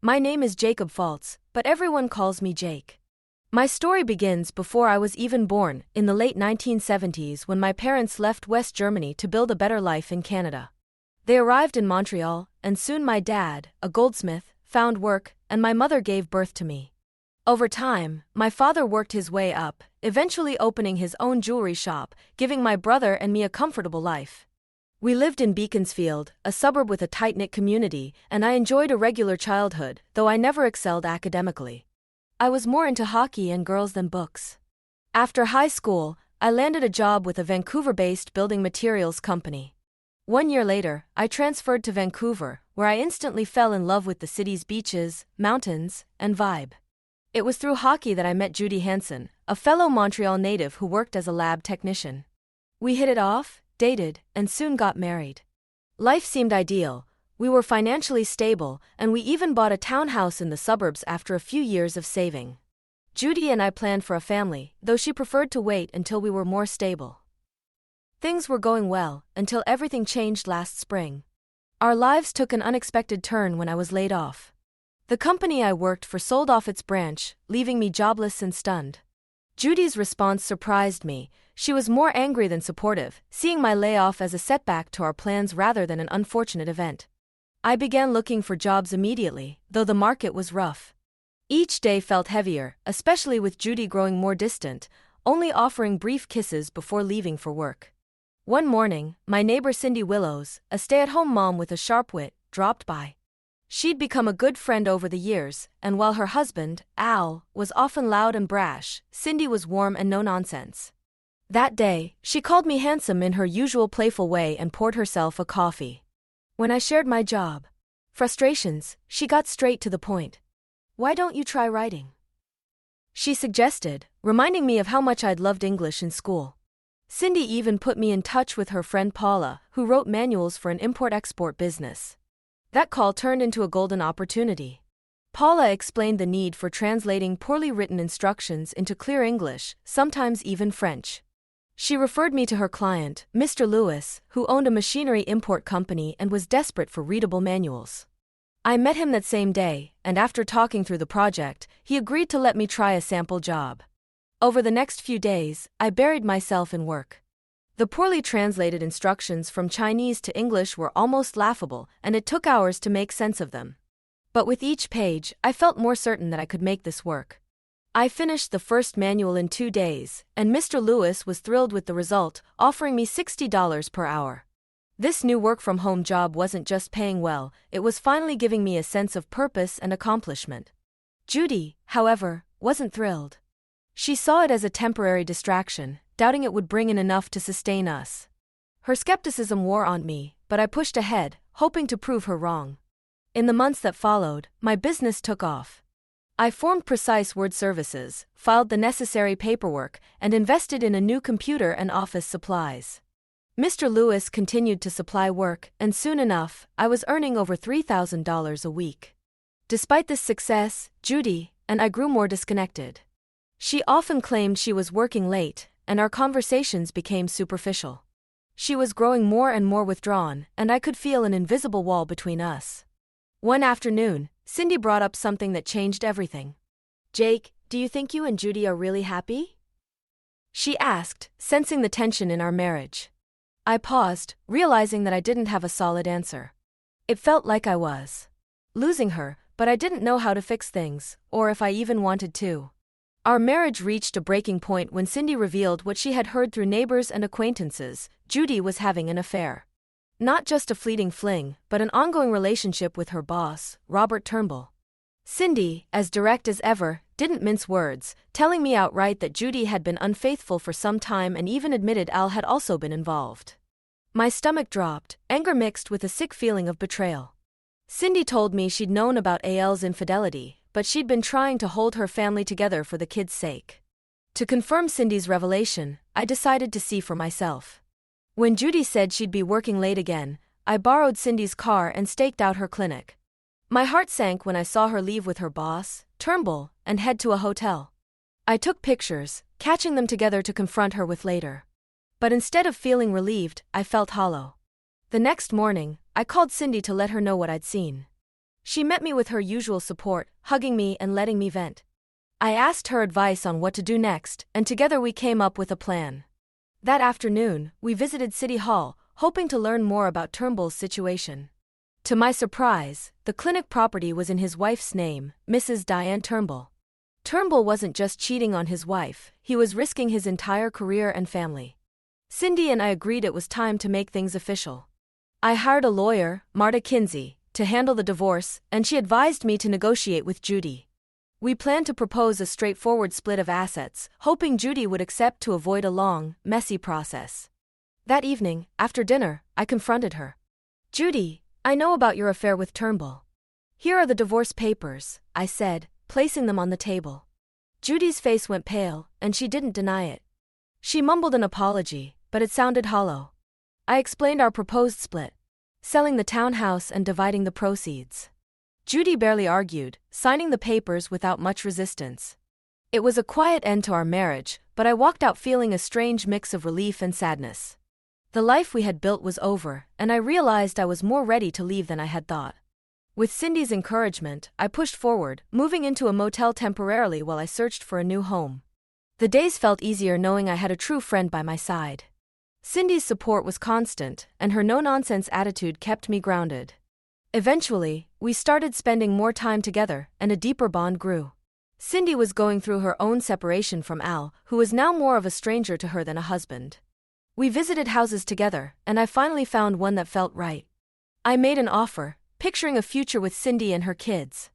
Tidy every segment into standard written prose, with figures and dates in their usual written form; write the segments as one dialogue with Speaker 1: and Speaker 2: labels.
Speaker 1: My name is Jacob Faltz, but everyone calls me Jake. My story begins before I was even born, in the late 1970s when my parents left West Germany to build a better life in Canada. They arrived in Montreal, and soon my dad, a goldsmith, found work, and my mother gave birth to me. Over time, my father worked his way up, eventually opening his own jewelry shop, giving my brother and me a comfortable life. We lived in Beaconsfield, a suburb with a tight-knit community, and I enjoyed a regular childhood, though I never excelled academically. I was more into hockey and girls than books. After high school, I landed a job with a Vancouver-based building materials company. 1 year later, I transferred to Vancouver, where I instantly fell in love with the city's beaches, mountains, and vibe. It was through hockey that I met Judy Hansen, a fellow Montreal native who worked as a lab technician. We hit it off, dated, and soon got married. Life seemed ideal. We were financially stable, and we even bought a townhouse in the suburbs after a few years of saving. Judy and I planned for a family, though she preferred to wait until we were more stable. Things were going well, until everything changed last spring. Our lives took an unexpected turn when I was laid off. The company I worked for sold off its branch, leaving me jobless and stunned. Judy's response surprised me. She was more angry than supportive, seeing my layoff as a setback to our plans rather than an unfortunate event. I began looking for jobs immediately, though the market was rough. Each day felt heavier, especially with Judy growing more distant, only offering brief kisses before leaving for work. One morning, my neighbor Cindy Willows, a stay-at-home mom with a sharp wit, dropped by. She'd become a good friend over the years, and while her husband, Al, was often loud and brash, Cindy was warm and no-nonsense. That day, she called me handsome in her usual playful way and poured herself a coffee. When I shared my job frustrations, she got straight to the point. "Why don't you try writing?" she suggested, reminding me of how much I'd loved English in school. Cindy even put me in touch with her friend Paula, who wrote manuals for an import-export business. That call turned into a golden opportunity. Paula explained the need for translating poorly written instructions into clear English, sometimes even French. She referred me to her client, Mr. Lewis, who owned a machinery import company and was desperate for readable manuals. I met him that same day, and after talking through the project, he agreed to let me try a sample job. Over the next few days, I buried myself in work. The poorly translated instructions from Chinese to English were almost laughable, and it took hours to make sense of them. But with each page, I felt more certain that I could make this work. I finished the first manual in 2 days, and Mr. Lewis was thrilled with the result, offering me $60 per hour. This new work-from-home job wasn't just paying well, it was finally giving me a sense of purpose and accomplishment. Judy, however, wasn't thrilled. She saw it as a temporary distraction, doubting it would bring in enough to sustain us. Her skepticism wore on me, but I pushed ahead, hoping to prove her wrong. In the months that followed, my business took off. I formed Precise Word Services, filed the necessary paperwork, and invested in a new computer and office supplies. Mr. Lewis continued to supply work, and soon enough, I was earning over $3,000 a week. Despite this success, Judy and I grew more disconnected. She often claimed she was working late, and our conversations became superficial. She was growing more and more withdrawn, and I could feel an invisible wall between us. One afternoon, Cindy brought up something that changed everything. "Jake, do you think you and Judy are really happy?" she asked, sensing the tension in our marriage. I paused, realizing that I didn't have a solid answer. It felt like I was losing her, but I didn't know how to fix things, or if I even wanted to. Our marriage reached a breaking point when Cindy revealed what she had heard through neighbors and acquaintances: Judy was having an affair. Not just a fleeting fling, but an ongoing relationship with her boss, Robert Turnbull. Cindy, as direct as ever, didn't mince words, telling me outright that Judy had been unfaithful for some time and even admitted Al had also been involved. My stomach dropped, anger mixed with a sick feeling of betrayal. Cindy told me she'd known about Al's infidelity, but she'd been trying to hold her family together for the kids' sake. To confirm Cindy's revelation, I decided to see for myself. When Judy said she'd be working late again, I borrowed Cindy's car and staked out her clinic. My heart sank when I saw her leave with her boss, Turnbull, and head to a hotel. I took pictures, catching them together to confront her with later. But instead of feeling relieved, I felt hollow. The next morning, I called Cindy to let her know what I'd seen. She met me with her usual support, hugging me and letting me vent. I asked her advice on what to do next, and together we came up with a plan. That afternoon, we visited City Hall, hoping to learn more about Turnbull's situation. To my surprise, the clinic property was in his wife's name, Mrs. Diane Turnbull. Turnbull wasn't just cheating on his wife, he was risking his entire career and family. Cindy and I agreed it was time to make things official. I hired a lawyer, Marta Kinsey, to handle the divorce, and she advised me to negotiate with Judy. We planned to propose a straightforward split of assets, hoping Judy would accept to avoid a long, messy process. That evening, after dinner, I confronted her. "Judy, I know about your affair with Turnbull. Here are the divorce papers," I said, placing them on the table. Judy's face went pale, and she didn't deny it. She mumbled an apology, but it sounded hollow. I explained our proposed split, selling the townhouse and dividing the proceeds. Judy barely argued, signing the papers without much resistance. It was a quiet end to our marriage, but I walked out feeling a strange mix of relief and sadness. The life we had built was over, and I realized I was more ready to leave than I had thought. With Cindy's encouragement, I pushed forward, moving into a motel temporarily while I searched for a new home. The days felt easier knowing I had a true friend by my side. Cindy's support was constant, and her no-nonsense attitude kept me grounded. Eventually, we started spending more time together, and a deeper bond grew. Cindy was going through her own separation from Al, who was now more of a stranger to her than a husband. We visited houses together, and I finally found one that felt right. I made an offer, picturing a future with Cindy and her kids.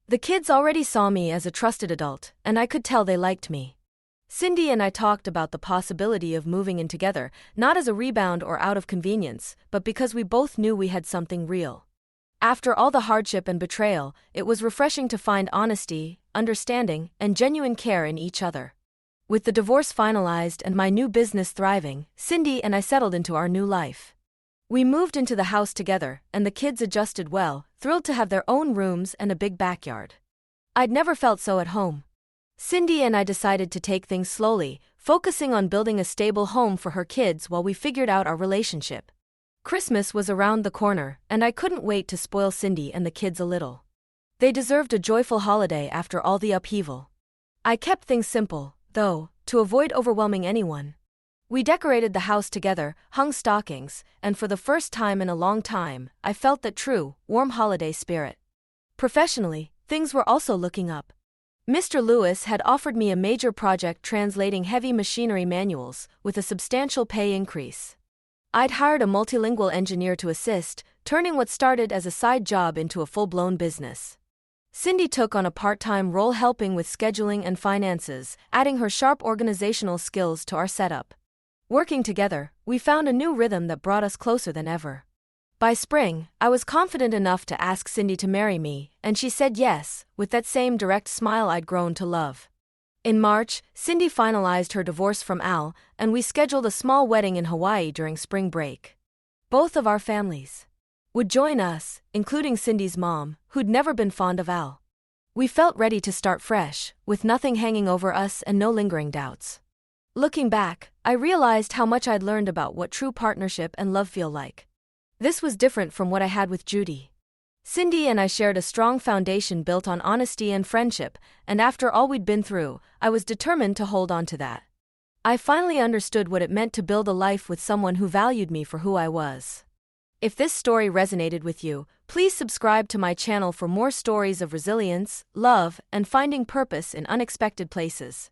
Speaker 1: The kids already saw me as a trusted adult, and I could tell they liked me. Cindy and I talked about the possibility of moving in together, not as a rebound or out of convenience, but because we both knew we had something real. After all the hardship and betrayal, it was refreshing to find honesty, understanding, and genuine care in each other. With the divorce finalized and my new business thriving, Cindy and I settled into our new life. We moved into the house together, and the kids adjusted well, thrilled to have their own rooms and a big backyard. I'd never felt so at home. Cindy and I decided to take things slowly, focusing on building a stable home for her kids while we figured out our relationship. Christmas was around the corner, and I couldn't wait to spoil Cindy and the kids a little. They deserved a joyful holiday after all the upheaval. I kept things simple, though, to avoid overwhelming anyone. We decorated the house together, hung stockings, and for the first time in a long time, I felt that true, warm holiday spirit. Professionally, things were also looking up. Mr. Lewis had offered me a major project translating heavy machinery manuals, with a substantial pay increase. I'd hired a multilingual engineer to assist, turning what started as a side job into a full-blown business. Cindy took on a part-time role helping with scheduling and finances, adding her sharp organizational skills to our setup. Working together, we found a new rhythm that brought us closer than ever. By spring, I was confident enough to ask Cindy to marry me, and she said yes, with that same direct smile I'd grown to love. In March, Cindy finalized her divorce from Al, and we scheduled a small wedding in Hawaii during spring break. Both of our families would join us, including Cindy's mom, who'd never been fond of Al. We felt ready to start fresh, with nothing hanging over us and no lingering doubts. Looking back, I realized how much I'd learned about what true partnership and love feel like. This was different from what I had with Judy. Cindy and I shared a strong foundation built on honesty and friendship, and after all we'd been through, I was determined to hold on to that. I finally understood what it meant to build a life with someone who valued me for who I was. If this story resonated with you, please subscribe to my channel for more stories of resilience, love, and finding purpose in unexpected places.